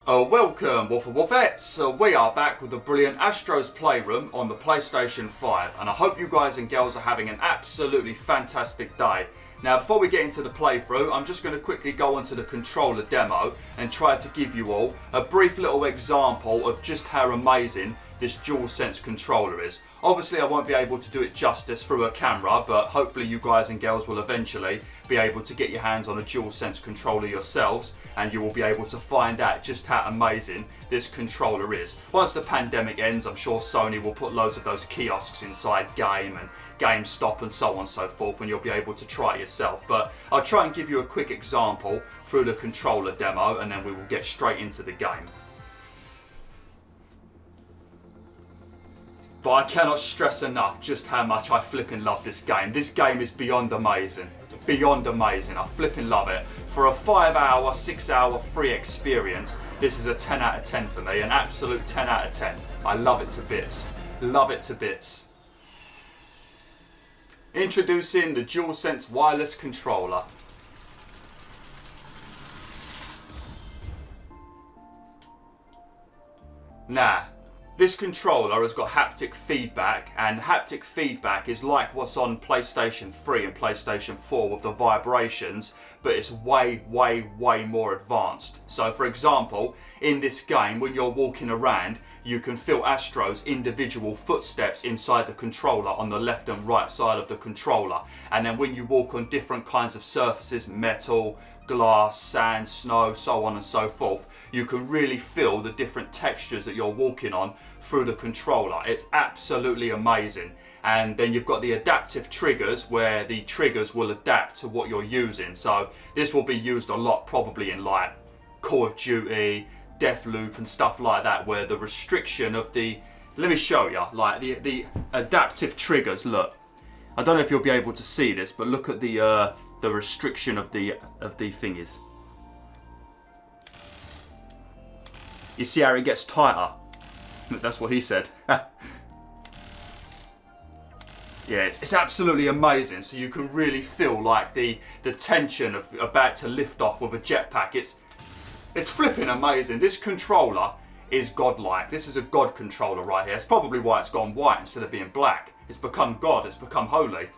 Welcome BwolfTheWolfettes. We are back with the brilliant Astros Playroom on the PlayStation 5, and I hope you guys and girls are having an absolutely fantastic day. Now, before we get into the playthrough, I'm just going to quickly go onto the controller demo and try to give you all a brief little example of just how amazing this DualSense controller is. Obviously, I won't be able to do it justice through a camera, but hopefully you guys and girls will eventually be able to get your hands on a DualSense controller yourselves, and you will be able to find out just how amazing this controller is. Once the pandemic ends, I'm sure Sony will put loads of those kiosks inside Game and GameStop and so on and so forth, and you'll be able to try it yourself. But I'll try and give you a quick example through the controller demo, and then we will get straight into the game. But I cannot stress enough just how much I flipping love this game. This game is beyond amazing. Beyond amazing. I flipping love it. For a 5-hour, 6-hour free experience, this is a 10 out of 10 for me. An absolute 10 out of 10. I love it to bits. Love it to bits. Introducing the DualSense wireless controller. Now, this controller has got haptic feedback, and haptic feedback is like what's on PlayStation 3 and PlayStation 4 with the vibrations, but it's way more advanced. So for example, in this game, when you're walking around, you can feel Astro's individual footsteps inside the controller on the left and right side of the controller. And then when you walk on different kinds of surfaces, metal, glass, sand, snow, so on and so forth, you can really feel the different textures that you're walking on through the controller. It's absolutely amazing. And then you've got the adaptive triggers, where the triggers will adapt to what you're using. So this will be used a lot probably in like Call of Duty, Deathloop and stuff like that, where the restriction of the, let me show you, like the adaptive triggers. Look, I don't know if you'll be able to see this, but look at the restriction of the thingies. You see how it gets tighter? That's what he said. Yeah, it's absolutely amazing. So you can really feel like the tension of about to lift off with a jetpack. It's flipping amazing. This controller is godlike. This is a god controller right here. It's probably why it's gone white instead of being black. It's become God. It's become holy.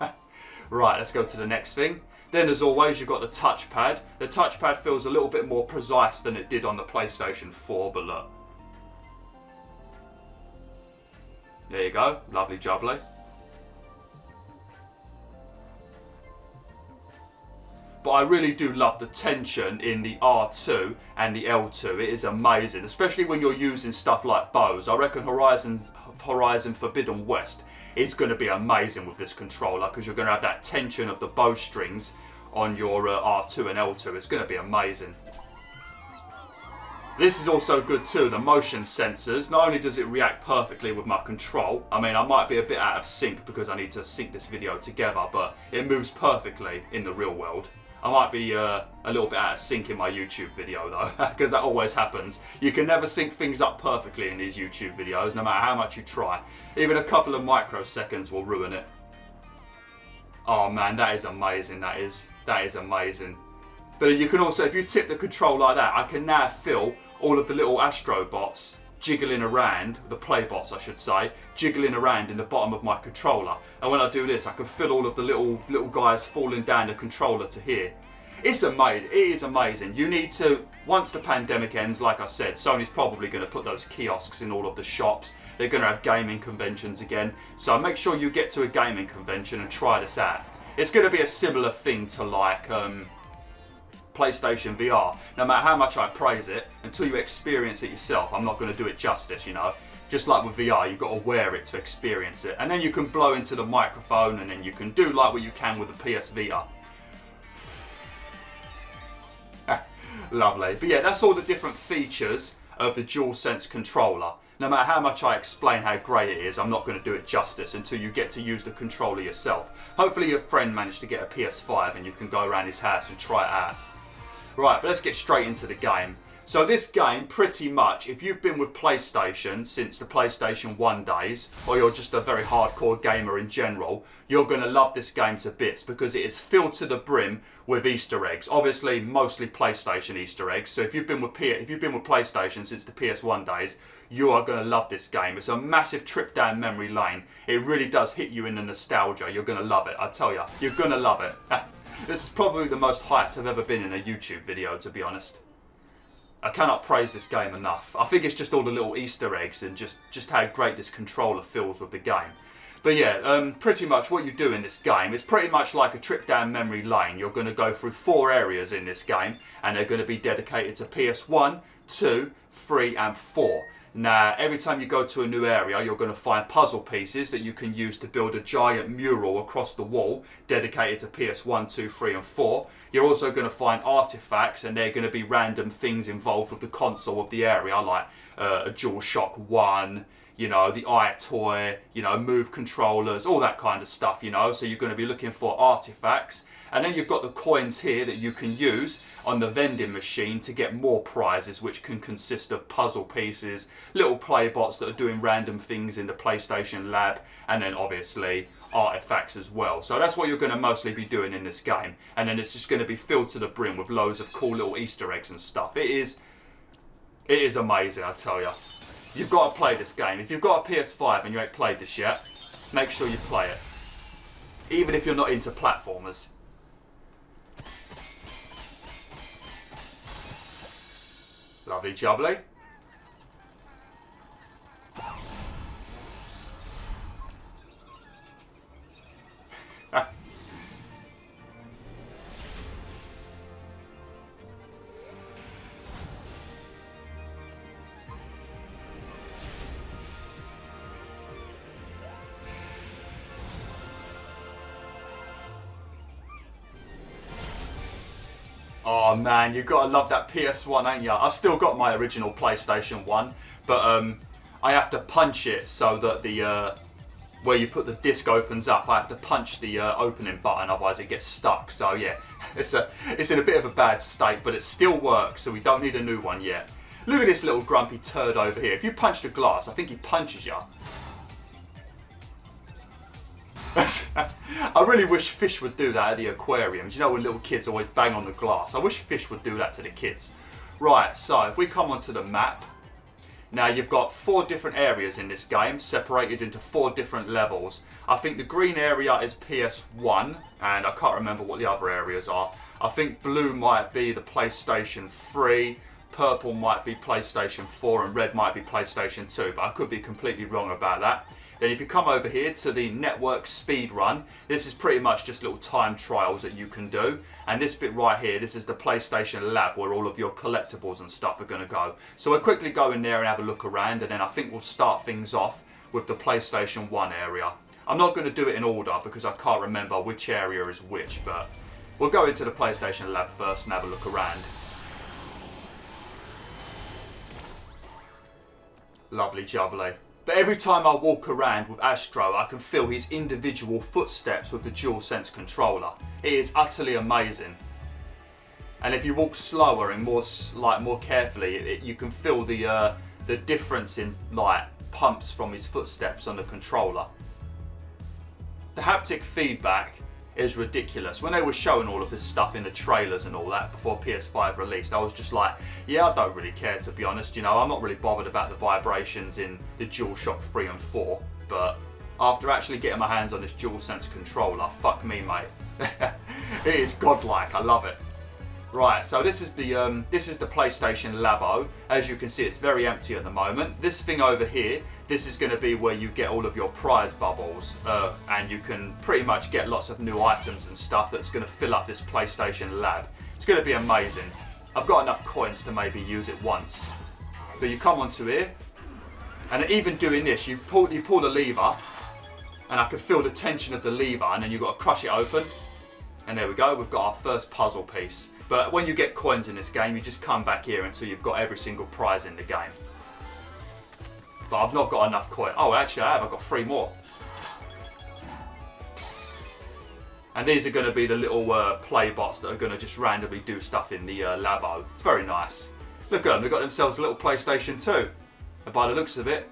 Right, let's go to the next thing. Then, as always, you've got the touchpad. The touchpad feels a little bit more precise than it did on the PlayStation 4, but look. There you go. Lovely jubbly. But I really do love the tension in the R2 and the L2. It is amazing, especially when you're using stuff like bows. I reckon Horizon Forbidden West is going to be amazing with this controller, because you're going to have that tension of the bowstrings on your R2 and L2. It's going to be amazing. This is also good too, the motion sensors. Not only does it react perfectly with my control, I mean, I might be a bit out of sync because I need to sync this video together, but it moves perfectly in the real world. I might be a little bit out of sync in my YouTube video though, because that always happens. You can never sync things up perfectly in these YouTube videos, no matter how much you try. Even a couple of microseconds will ruin it. Oh man, that is amazing, that is amazing. But you can also, if you tip the control like that, I can now feel all of the little Astro bots jiggling around, the play bots I should say, jiggling around in the bottom of my controller. And when I do this, I can feel all of the little guys falling down the controller to here. It's amazing. It is amazing. You need to, once the pandemic ends, like I said, Sony's probably going to put those kiosks in all of the shops. They're going to have gaming conventions again. So make sure you get to a gaming convention and try this out. It's going to be a similar thing to like PlayStation VR. No matter how much I praise it, until you experience it yourself, I'm not going to do it justice, you know. Just like with VR, you've got to wear it to experience it. And then you can blow into the microphone, and then you can do like what you can with the PSVR. Lovely. But yeah, that's all the different features of the DualSense controller. No matter how much I explain how great it is, I'm not going to do it justice until you get to use the controller yourself. Hopefully your friend managed to get a PS5 and you can go around his house and try it out. Right, but let's get straight into the game. So this game, pretty much, if you've been with PlayStation since the PlayStation 1 days, or you're just a very hardcore gamer in general, you're going to love this game to bits because it is filled to the brim with Easter eggs. Obviously, mostly PlayStation Easter eggs. So if you've been with PlayStation since the PS1 days, you are going to love this game. It's a massive trip down memory lane. It really does hit you in the nostalgia. You're going to love it. I tell you, you're going to love it. This is probably the most hyped I've ever been in a YouTube video, to be honest. I cannot praise this game enough. I think it's just all the little Easter eggs and just how great this controller feels with the game. But yeah, pretty much what you do in this game is pretty much like a trip down memory lane. You're going to go through 4 areas in this game, and they're going to be dedicated to PS1, 2, 3 and 4. Now, every time you go to a new area, you're going to find puzzle pieces that you can use to build a giant mural across the wall dedicated to PS1, 2, 3 and 4. You're also going to find artefacts, and they're going to be random things involved with the console of the area, like a DualShock 1, you know, the iToy, you know, Move controllers, all that kind of stuff, you know. So you're going to be looking for artefacts. And then you've got the coins here that you can use on the vending machine to get more prizes, which can consist of puzzle pieces, little playbots that are doing random things in the PlayStation Lab, and then obviously artifacts as well. So that's what you're going to mostly be doing in this game. And then it's just going to be filled to the brim with loads of cool little Easter eggs and stuff. It is amazing, I tell you. You've got to play this game. If you've got a PS5 and you ain't played this yet, make sure you play it. Even if you're not into platformers. Lovely jubbly. Oh man, you've got to love that PS1, ain't you? I've still got my original PlayStation 1, but I have to punch it so that the where you put the disc opens up, I have to punch the opening button, otherwise it gets stuck. So yeah, it's in a bit of a bad state, but it still works, so we don't need a new one yet. Look at this little grumpy turd over here. If you punch the glass, I think he punches you. I really wish fish would do that at the aquariums. You know when little kids always bang on the glass? I wish fish would do that to the kids. Right, so if we come onto the map, now you've got 4 different areas in this game, separated into 4 different levels. I think the green area is PS1, and I can't remember what the other areas are. I think blue might be the PlayStation 3, purple might be PlayStation 4, and red might be PlayStation 2, but I could be completely wrong about that. Then if you come over here to the network speed run, this is pretty much just little time trials that you can do. And this bit right here, this is the PlayStation Lab where all of your collectibles and stuff are going to go. So we'll quickly go in there and have a look around, and then I think we'll start things off with the PlayStation 1 area. I'm not going to do it in order because I can't remember which area is which, but we'll go into the PlayStation Lab first and have a look around. Lovely jubbly. But every time I walk around with Astro, I can feel his individual footsteps with the DualSense controller. It is utterly amazing. And if you walk slower and more carefully, you can feel the difference in pumps from his footsteps on the controller. The haptic feedback is ridiculous. When they were showing all of this stuff in the trailers and all that before PS5 released, I was just like, yeah, I don't really care, to be honest. You know, I'm not really bothered about the vibrations in the DualShock 3 and 4, but after actually getting my hands on this DualSense controller, fuck me, mate. It is godlike. I love it. Right, so this is the PlayStation Labo. As you can see, it's very empty at the moment. This thing over here, this is going to be where you get all of your prize bubbles, and you can pretty much get lots of new items and stuff that's going to fill up this PlayStation Lab. It's going to be amazing. I've got enough coins to maybe use it once. But you come onto here, and even doing this, you pull the lever, and I can feel the tension of the lever, and then you've got to crush it open. And there we go, we've got our first puzzle piece. But when you get coins in this game, you just come back here until you've got every single prize in the game. But I've not got enough coin. Oh, actually I have. I've got 3 more. And these are going to be the little play bots that are going to just randomly do stuff in the Labo. It's very nice. Look at them, they've got themselves a little PlayStation 2. And by the looks of it,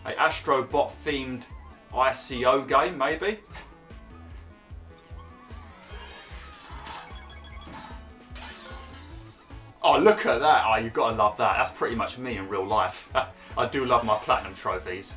a Astro bot themed ICO game, maybe? Oh, look at that. Oh, you've got to love that. That's pretty much me in real life. I do love my platinum trophies.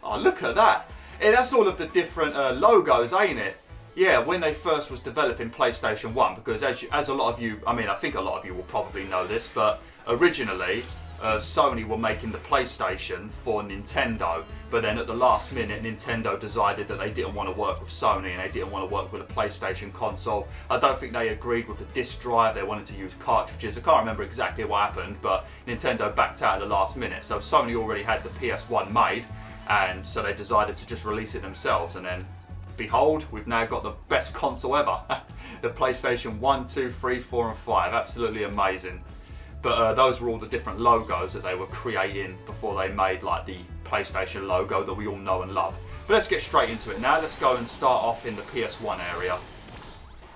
Oh, look at that. Yeah, that's all of the different logos, ain't it? Yeah, when they first was developing PlayStation 1, because as a lot of you, I mean, I think a lot of you will probably know this, but originally, Sony were making the PlayStation for Nintendo, but then at the last minute, Nintendo decided that they didn't want to work with Sony and they didn't want to work with a PlayStation console. I don't think they agreed with the disc drive, they wanted to use cartridges. I can't remember exactly what happened, but Nintendo backed out at the last minute. So Sony already had the PS1 made, and so they decided to just release it themselves, and then behold, we've now got the best console ever. The PlayStation 1, 2, 3, 4 and 5. Absolutely amazing. But those were all the different logos that they were creating before they made like the PlayStation logo that we all know and love. But let's get straight into it now. Let's go and start off in the PS1 area.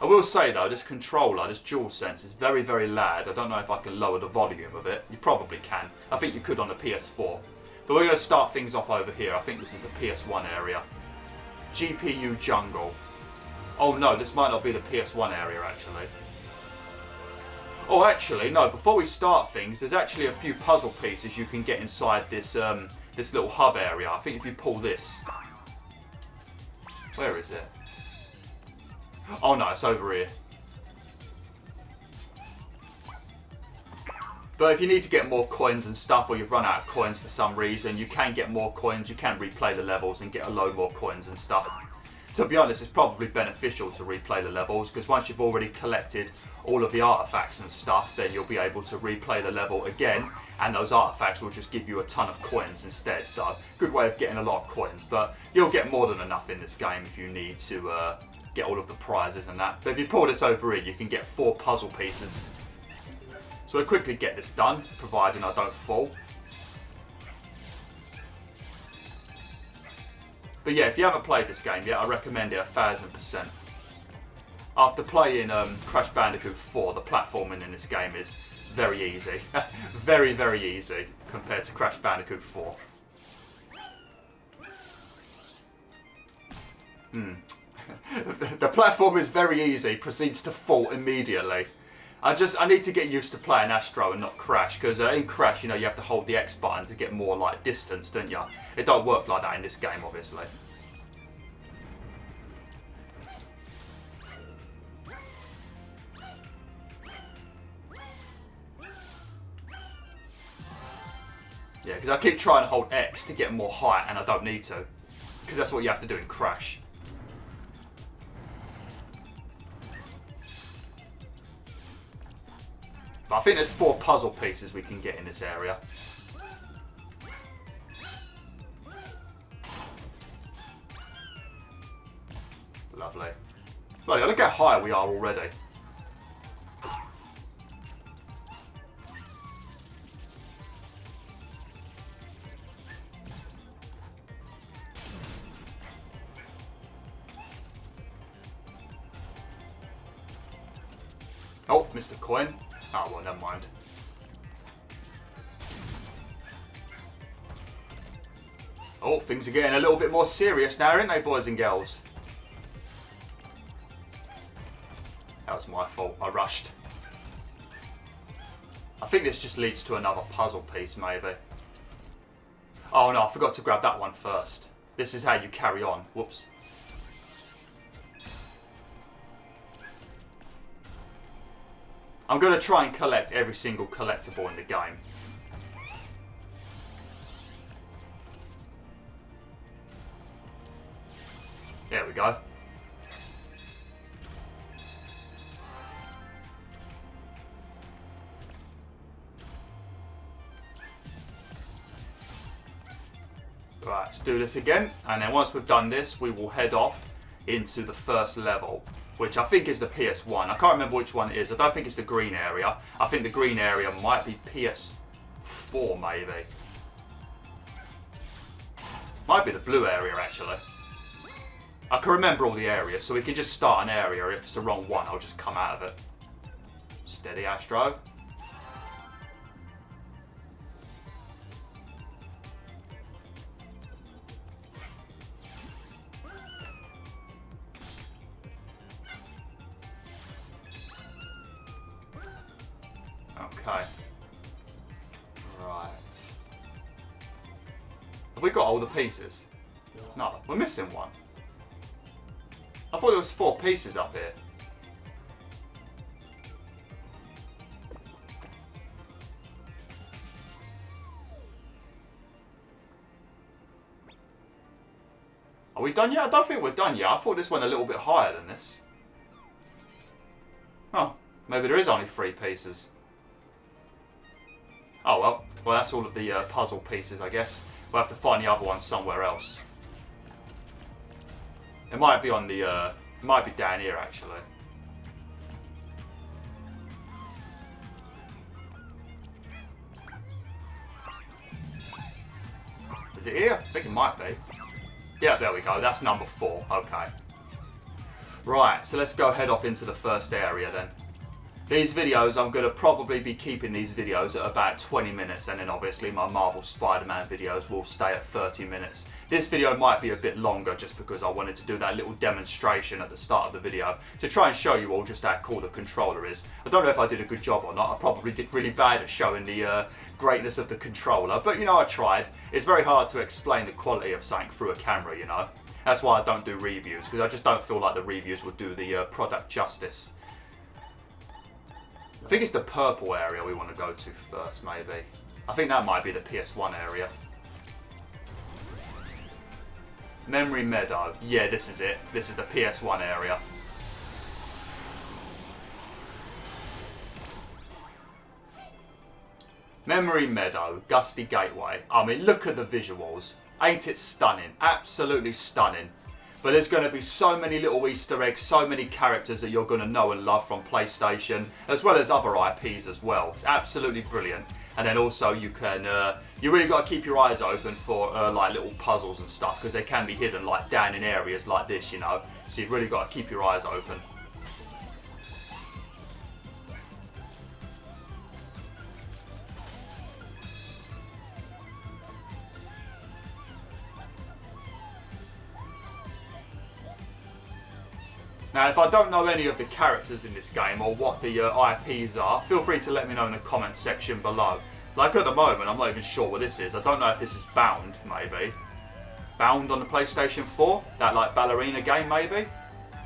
I will say though, this controller, this DualSense is very, very loud. I don't know if I can lower the volume of it. You probably can. I think you could on the PS4. But we're going to start things off over here. I think this is the PS1 area. GPU jungle. Oh no, this might not be the PS1 area actually. Oh, actually, no, before we start things, there's actually a few puzzle pieces you can get inside this this little hub area. I think if you pull this... Where is it? Oh no, it's over here. But if you need to get more coins and stuff, or you've run out of coins for some reason, you can get more coins, you can replay the levels and get a load more coins and stuff. To be honest, it's probably beneficial to replay the levels, because once you've already collected all of the artefacts and stuff, then you'll be able to replay the level again, and those artefacts will just give you a ton of coins instead. So, good way of getting a lot of coins, but you'll get more than enough in this game if you need to get all of the prizes and that. But if you pull this over here, you can get 4 puzzle pieces. So we'll quickly get this done, providing I don't fall. But yeah, if you haven't played this game yet, I recommend it 1000%. After playing Crash Bandicoot 4, the platforming in this game is very easy. Very, very easy compared to Crash Bandicoot 4. The platform is very easy, proceeds to fall immediately. I need to get used to playing Astro and not Crash, because in Crash, you know, you have to hold the X button to get more like distance, don't you? It don't work like that in this game, obviously. Yeah, because I keep trying to hold X to get more height, and I don't need to, because that's what you have to do in Crash. But I think there's 4 puzzle pieces we can get in this area. Lovely. Bloody, look how high we are already. Oh, missed a coin. Oh, well, never mind. Oh, things are getting a little bit more serious now, aren't they, boys and girls? That was my fault. I rushed. I think this just leads to another puzzle piece, maybe. Oh, no, I forgot to grab that one first. This is how you carry on. Whoops. I'm going to try and collect every single collectible in the game. There we go. Right, let's do this again. And then once we've done this, we will head off into the first level, which I think is the PS1. I can't remember which one it is. I don't think it's the green area. I think the green area might be PS4, maybe. Might be the blue area, actually. I can remember all the areas, so we can just start an area. If it's the wrong one, I'll just come out of it. Steady, Astro. Okay. Right. Have we got all the pieces? No, we're missing one. I thought there was 4 pieces up here. Are we done yet? I don't think we're done yet. I thought this went a little bit higher than this. Oh, maybe there is only 3 pieces. Oh well, that's all of the puzzle pieces, I guess. We'll have to find the other ones somewhere else. It might be on the, it might be down here actually. Is it here? I think it might be. Yeah, there we go. That's number 4. Okay. Right, so let's go head off into the first area then. These videos, I'm going to probably be keeping these videos at about 20 minutes, and then obviously my Marvel Spider-Man videos will stay at 30 minutes. This video might be a bit longer just because I wanted to do that little demonstration at the start of the video to try and show you all just how cool the controller is. I don't know if I did a good job or not. I probably did really bad at showing the greatness of the controller, but you know, I tried. It's very hard to explain the quality of something through a camera, you know. That's why I don't do reviews, because I just don't feel like the reviews would do the product justice. I think it's the purple area we want to go to first, maybe. I think that might be the PS1 area. Memory Meadow. Yeah, this is it. This is the PS1 area. Memory Meadow, Gusty Gateway. I mean, look at the visuals. Ain't it stunning? Absolutely stunning. But there's going to be so many little Easter eggs, so many characters that you're going to know and love from PlayStation, as well as other IPs as well. It's absolutely brilliant. And then also you can, you really got to keep your eyes open for like little puzzles and stuff, because they can be hidden like down in areas like this, you know. So you've really got to keep your eyes open. Now, if I don't know any of the characters in this game or what the IPs are, feel free to let me know in the comments section below. Like at the moment, I'm not even sure what this is. I don't know if this is Bound, maybe. Bound on the PlayStation 4? That like ballerina game, maybe?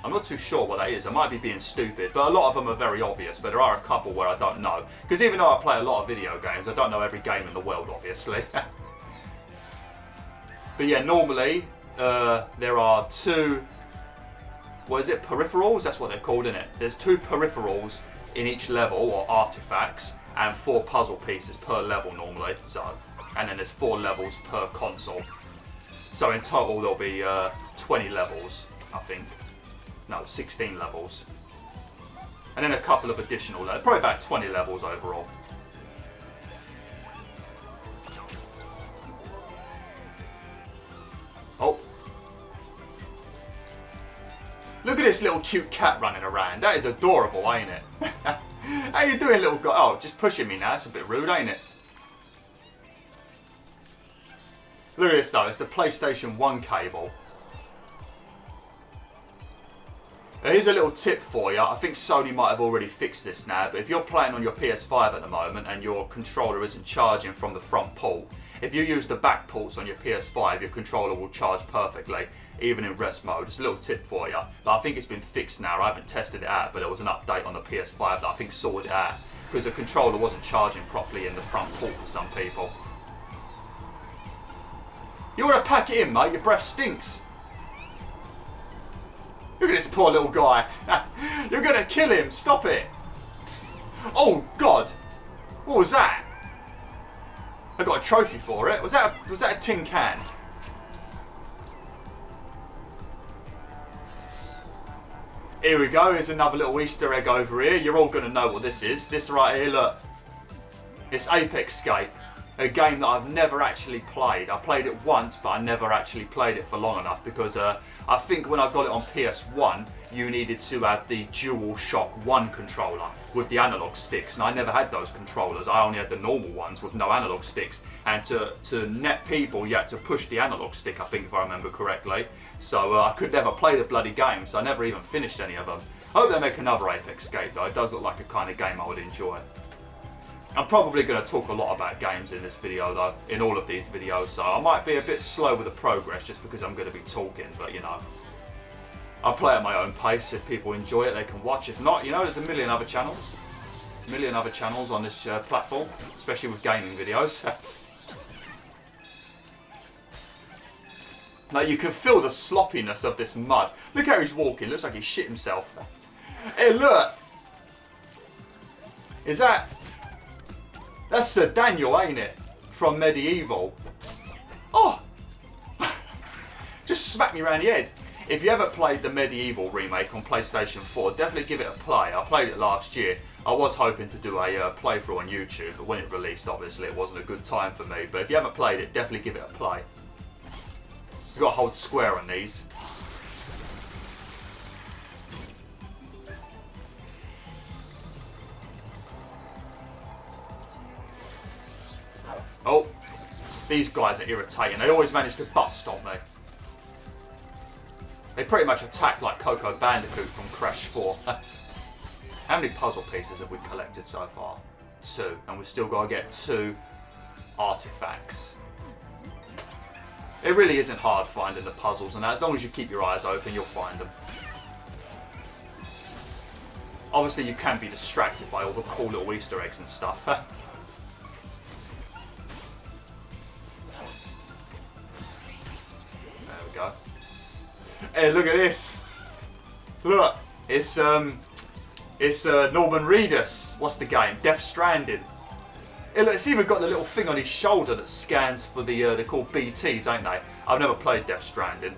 I'm not too sure what that is. I might be being stupid, but a lot of them are very obvious, but there are a couple where I don't know. Because even though I play a lot of video games, I don't know every game in the world, obviously. But yeah, normally, there are 2... what is it, peripherals? That's what they're called, isn't it? There's 2 peripherals in each level, or artifacts, and 4 puzzle pieces per level normally. So, and then there's 4 levels per console. So in total there'll be 20 levels, I think. No, 16 levels. And then a couple of additional levels, probably about 20 levels overall. Oh. Look at this little cute cat running around. That is adorable, ain't it? How you doing, little guy? Oh, just pushing me now. That's a bit rude, ain't it? Look at this, though. It's the PlayStation 1 cable. Here's a little tip for you. I think Sony might have already fixed this now, but if you're playing on your PS5 at the moment and your controller isn't charging from the front port, if you use the back ports on your PS5, your controller will charge perfectly, even in rest mode. It's a little tip for you. But I think it's been fixed now. I haven't tested it out, but there was an update on the PS5 that I think sorted it out, because the controller wasn't charging properly in the front port for some people. You want to pack it in, mate? Your breath stinks. Look at this poor little guy. You're going to kill him. Stop it. Oh, God. What was that? I got a trophy for it. Was that a tin can? Here we go. Here's another little Easter egg over here. You're all going to know what this is. This right here, look. It's Apex Escape. A game that I've never actually played. I played it once, but I never actually played it for long enough, because I think when I got it on PS1, you needed to have the DualShock 1 controller with the analog sticks, and I never had those controllers. I only had the normal ones with no analog sticks, and to net people you had to push the analog stick, I think, if I remember correctly. So I could never play the bloody games. I never even finished any of them. I hope they make another Apex Escape though. It does look like a kind of game I would enjoy. I'm probably going to talk a lot about games in this video though, in all of these videos, so I might be a bit slow with the progress just because I'm going to be talking, but you know, I'll play at my own pace. If people enjoy it, they can watch. If not, you know, there's a million other channels. A million other channels on this platform, especially with gaming videos. Now you can feel the sloppiness of this mud. Look how he's walking, looks like he shit himself. Hey look! Is that... That's Sir Daniel, ain't it? From Medieval. Oh! Just smacked me around the head. If you ever played the Medieval remake on PlayStation 4, definitely give it a play. I played it last year. I was hoping to do a playthrough on YouTube, but when it released, obviously, it wasn't a good time for me. But if you haven't played it, definitely give it a play. You've got to hold square on these. Oh, these guys are irritating. They always manage to bust on me. They pretty much attack like Coco Bandicoot from Crash 4. How many puzzle pieces have we collected so far? 2. And we've still got to get 2 artifacts. It really isn't hard finding the puzzles, and as long as you keep your eyes open, you'll find them. Obviously, you can be distracted by all the cool little Easter eggs and stuff. There we go. Hey, look at this. Look, it's Norman Reedus. What's the game? Death Stranding. Hey, look, it's even got the little thing on his shoulder that scans for the, they're called BTs, ain't they? I've never played Death Stranding.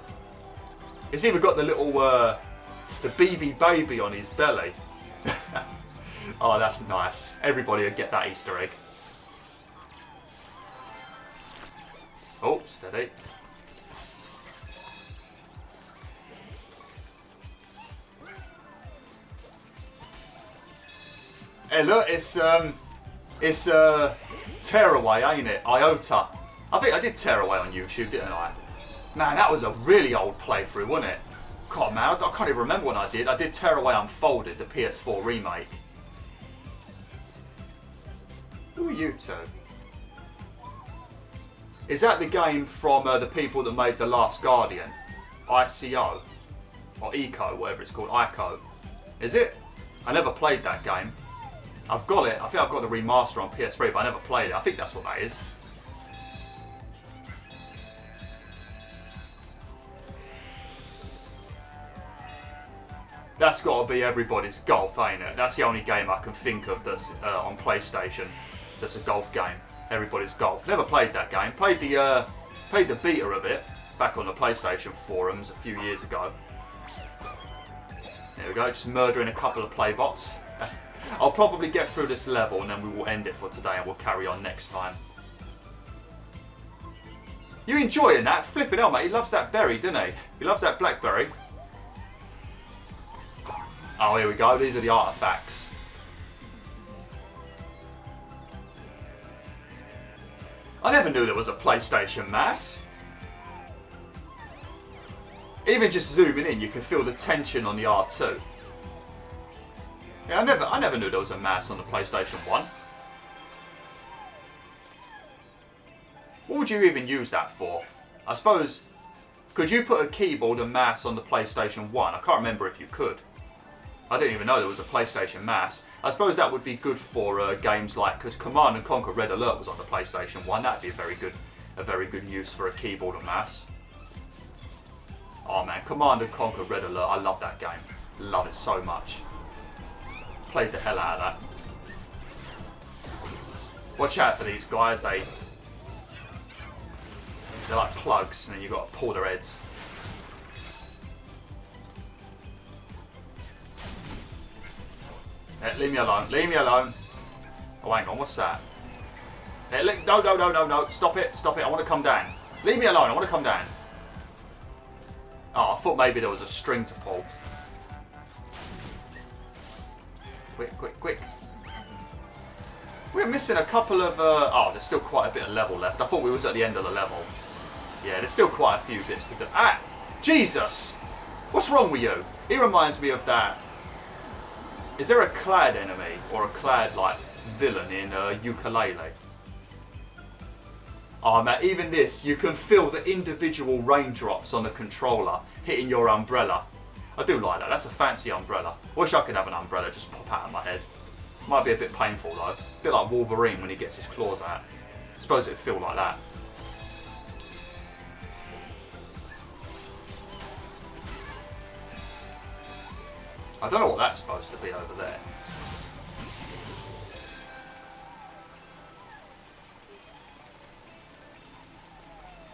It's even got the little, the BB baby on his belly. Oh, that's nice. Everybody would get that Easter egg. Oh, steady. Hey, look, it's Tearaway, ain't it? Iota. I think I did Tearaway on YouTube, didn't I? Man, that was a really old playthrough, wasn't it? God, man, I can't even remember when I did. I did Tearaway Unfolded, the PS4 remake. Who are you two? Is that the game from the people that made The Last Guardian? ICO? Or ECO, whatever it's called. ICO. Is it? I never played that game. I've got it. I think I've got the remaster on PS3, but I never played it. I think that's what that is. That's got to be everybody's golf, ain't it? That's the only game I can think of that's on PlayStation. That's a golf game. Everybody's golf. Never played that game. Played the beta of it back on the PlayStation forums a few years ago. There we go. Just murdering a couple of playbots. I'll probably get through this level and then we will end it for today and we'll carry on next time. You enjoying that? Flipping hell, mate. He loves that berry, doesn't he? He loves that blackberry. Oh, here we go. These are the artefacts. I never knew there was a PlayStation mass. Even just zooming in, you can feel the tension on the R2. Yeah, I never knew there was a mouse on the PlayStation 1. What would you even use that for? I suppose, could you put a keyboard and mouse on the PlayStation 1? I can't remember if you could. I didn't even know there was a PlayStation mouse. I suppose that would be good for games like, because Command and Conquer Red Alert was on the PlayStation 1. That'd be a very good use for a keyboard and mouse. Oh man, Command and Conquer Red Alert, I love that game. Love it so much. Played the hell out of that. Watch out for these guys, they're like plugs and then you've got to pull their heads. Leave me alone, leave me alone. Oh hang on, what's that? No, stop it, I want to come down. Leave me alone, I want to come down. Oh, I thought maybe there was a string to pull. Quick, quick, quick. We're missing a couple of... oh, there's still quite a bit of level left. I thought we was at the end of the level. Yeah, there's still quite a few bits to do. Ah! Jesus! What's wrong with you? He reminds me of that. Is there a clad enemy or a clad, like, villain in Ukulele? Oh man, even this, you can feel the individual raindrops on the controller hitting your umbrella. I do like that. That's a fancy umbrella. I wish I could have an umbrella just pop out of my head. Might be a bit painful though. A bit like Wolverine when he gets his claws out. I suppose it'd feel like that. I don't know what that's supposed to be over there.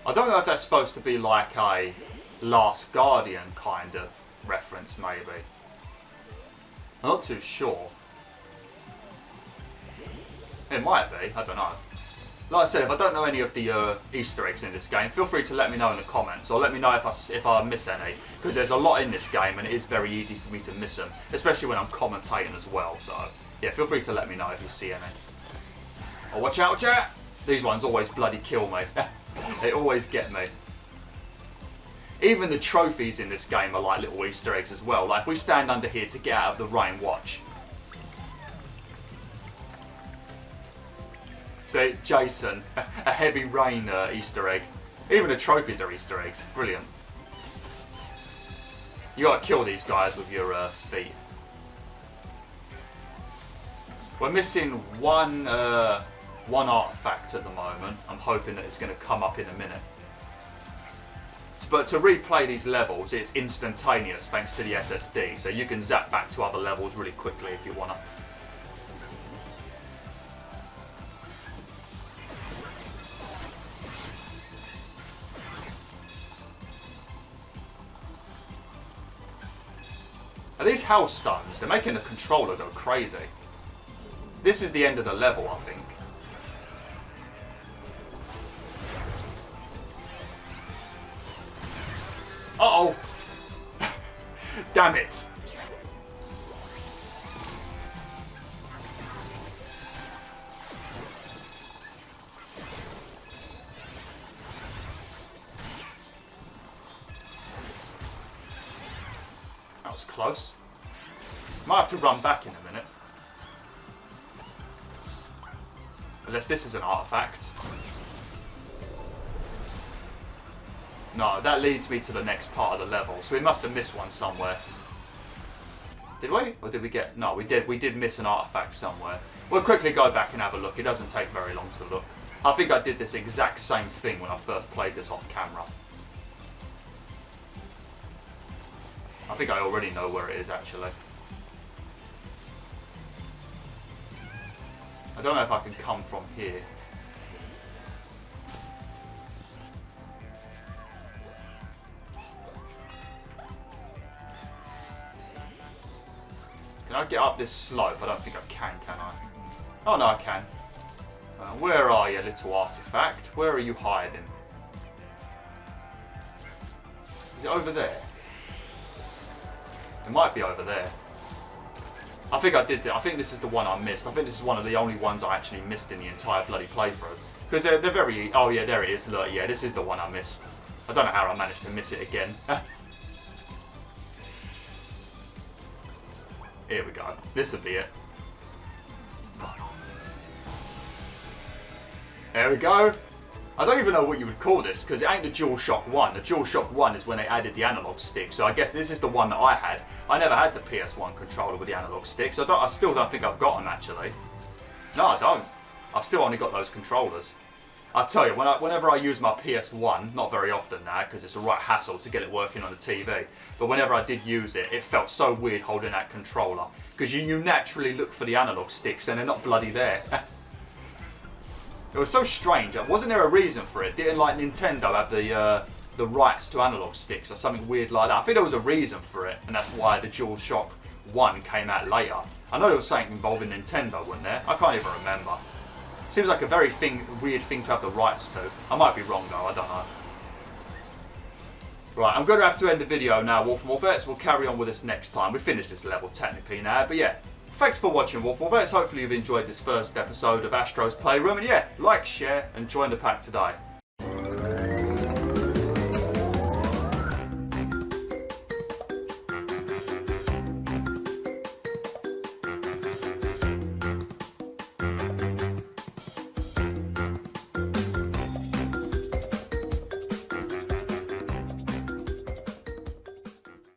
I don't know if that's supposed to be like a Last Guardian kind of reference, maybe. I'm not too sure. It might be, I don't know. Like I said, if I don't know any of the Easter eggs in this game, feel free to let me know in the comments, or let me know if I miss any, because there's a lot in this game and it is very easy for me to miss them, especially when I'm commentating as well, so yeah, feel free to let me know if you see any. Oh, watch out, watch out! These ones always bloody kill me. They always get me. Even the trophies in this game are like little Easter eggs as well. Like if we stand under here to get out of the rain, watch. So Jason, a heavy rain Easter egg. Even the trophies are Easter eggs. Brilliant. You gotta kill these guys with your feet. We're missing one artifact at the moment. I'm hoping that it's going to come up in a minute. But to replay these levels, it's instantaneous thanks to the SSD, so you can zap back to other levels really quickly if you want to. Are these Hellstones? They're making the controller go crazy. This is the end of the level, I think. Uh-oh! Damn it! That was close. Might have to run back in a minute. Unless this is an artifact. No, that leads me to the next part of the level, so we must have missed one somewhere. Did we? Or did we get... No, we did miss an artifact somewhere. We'll quickly go back and have a look. It doesn't take very long to look. I think I did this exact same thing when I first played this off camera. I think I already know where it is, actually. I don't know if I can come from here. Can I get up this slope? I don't think I can I? Oh no, I can. Where are you, little artifact? Where are you hiding? Is it over there? It might be over there. I think I did. I think this is the one I missed. I think this is one of the only ones I actually missed in the entire bloody playthrough. Because they're very... Oh yeah, there it is. Look, yeah, this is the one I missed. I don't know how I managed to miss it again. Here we go. This will be it. There we go. I don't even know what you would call this, because it ain't the DualShock 1. The DualShock 1 is when they added the analog stick, so I guess this is the one that I had. I never had the PS1 controller with the analog sticks. I still don't think I've got them, actually. No, I don't. I've still only got those controllers. I tell you, whenever I use my PS1, not very often now, because it's a right hassle to get it working on the TV, but whenever I did use it, it felt so weird holding that controller, because you naturally look for the analog sticks and they're not bloody there. It was so strange. Wasn't there a reason for it? Didn't like Nintendo have the rights to analog sticks or something weird like that? I think there was a reason for it, and that's why the DualShock 1 came out later. I know there was something involving Nintendo, wasn't there? I can't even remember. Seems like a very weird thing to have the rights to. I might be wrong though, I don't know. Right, I'm going to have to end the video now, WolfTheWolf. We'll carry on with this next time. We finished this level technically now, but yeah. thanks for watching, WolfTheWolf. Hopefully you've enjoyed this first episode of Astro's Playroom. And yeah, like, share, and join the pack today.